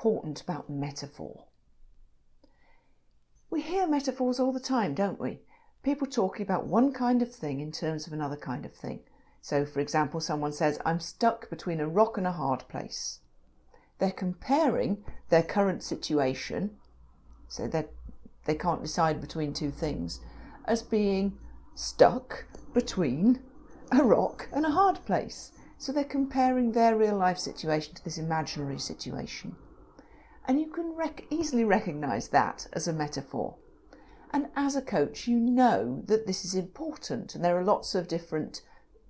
important about metaphor? We hear metaphors all the time, don't we? People talking about one kind of thing in terms of another kind of thing. So, for example, someone says, I'm stuck between a rock and a hard place. They're comparing their current situation, so that they can't decide between two things, as being stuck between a rock and a hard place. So they're comparing their real life situation to this imaginary situation. And you can easily recognise that as a metaphor. And as a coach, you know that this is important, and there are lots of different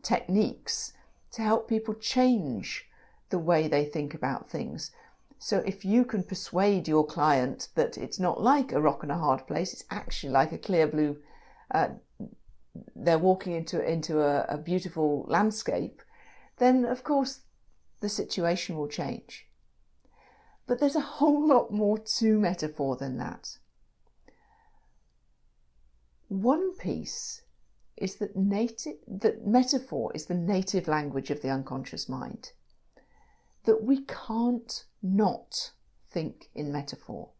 techniques to help people change the way they think about things. So if you can persuade your client that it's not like a rock and a hard place, it's actually like a clear blue, they're walking into a beautiful landscape, then of course the situation will change. But there's a whole lot more to metaphor than that. One piece is that metaphor is the native language of the unconscious mind, that we can't not think in metaphor.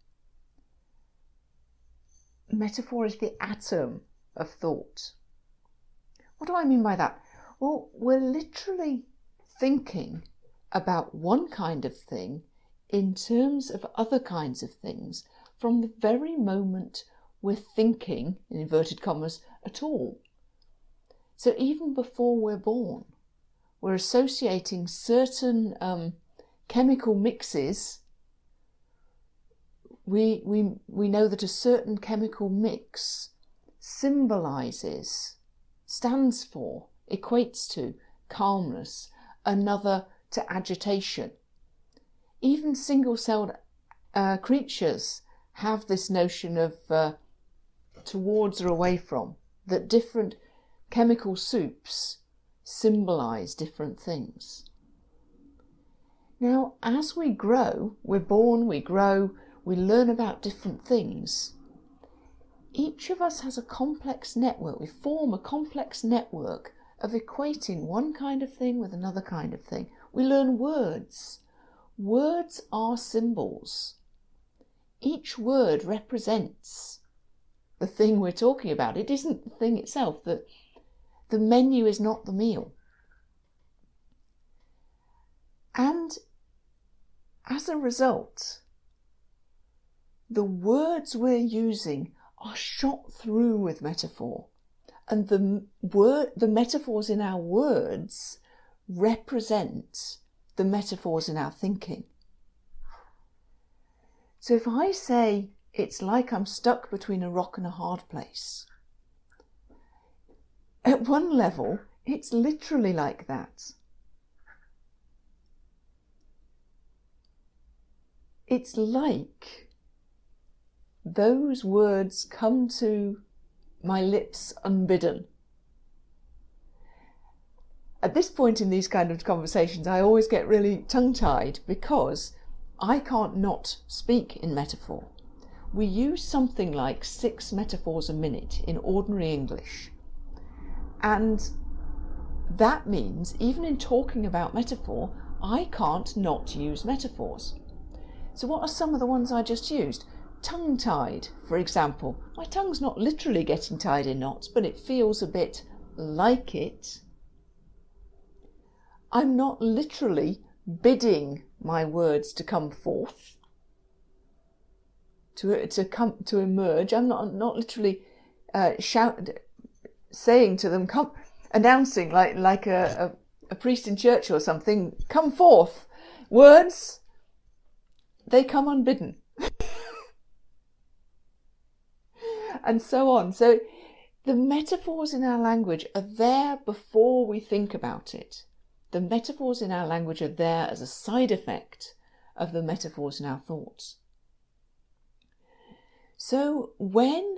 Metaphor is the atom of thought. What do I mean by that? Well, we're literally thinking about one kind of thing in terms of other kinds of things from the very moment we're thinking, in inverted commas, at all. So even before we're born, we're associating certain chemical mixes. We know that a certain chemical mix symbolises, stands for, equates to calmness, another to agitation. Even single-celled creatures have this notion of towards or away from, that different chemical soups symbolise different things. Now, as we grow, we're born, we grow, we learn about different things. Each of us has a complex network. We form a complex network of equating one kind of thing with another kind of thing. We learn words. Words are symbols. Each word represents the thing we're talking about. It isn't the thing itself. The menu is not the meal. And as a result, the words we're using are shot through with metaphor. And the metaphors in our words represent the metaphors in our thinking. So if I say, it's like I'm stuck between a rock and a hard place, at one level, it's literally like that. It's like those words come to my lips unbidden. At this point in these kind of conversations, I always get really tongue-tied because I can't not speak in metaphor. We use something like 6 metaphors a minute in ordinary English. And that means, even in talking about metaphor, I can't not use metaphors. So what are some of the ones I just used? Tongue-tied, for example. My tongue's not literally getting tied in knots, but it feels a bit like it. I'm not literally bidding my words to come forth, to emerge. I'm not literally saying to them, come, announcing like a priest in church or something, come forth. Words, they come unbidden. And so on. So the metaphors in our language are there before we think about it. The metaphors in our language are there as a side effect of the metaphors in our thoughts. So when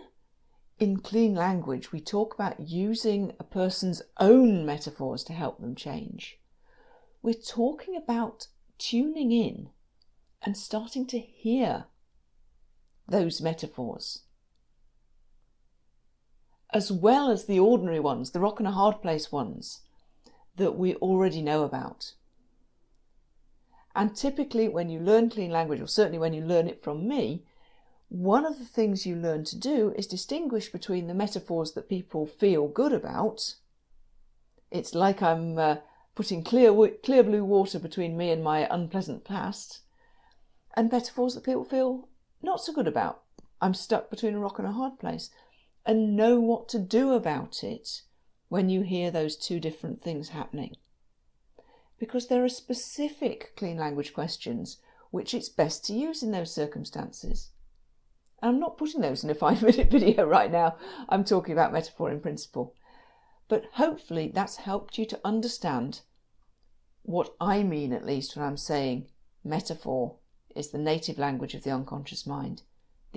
in clean language we talk about using a person's own metaphors to help them change, we're talking about tuning in and starting to hear those metaphors, as well as the ordinary ones, the rock and a hard place ones that we already know about. And typically when you learn clean language, or certainly when you learn it from me, one of the things you learn to do is distinguish between the metaphors that people feel good about. It's like I'm putting clear blue water between me and my unpleasant past, and metaphors that people feel not so good about. I'm stuck between a rock and a hard place, and know what to do about it when you hear those two different things happening. Because there are specific clean language questions which it's best to use in those circumstances. I'm not putting those in a 5-minute video right now. I'm talking about metaphor in principle. But hopefully that's helped you to understand what I mean, at least, when I'm saying metaphor is the native language of the unconscious mind.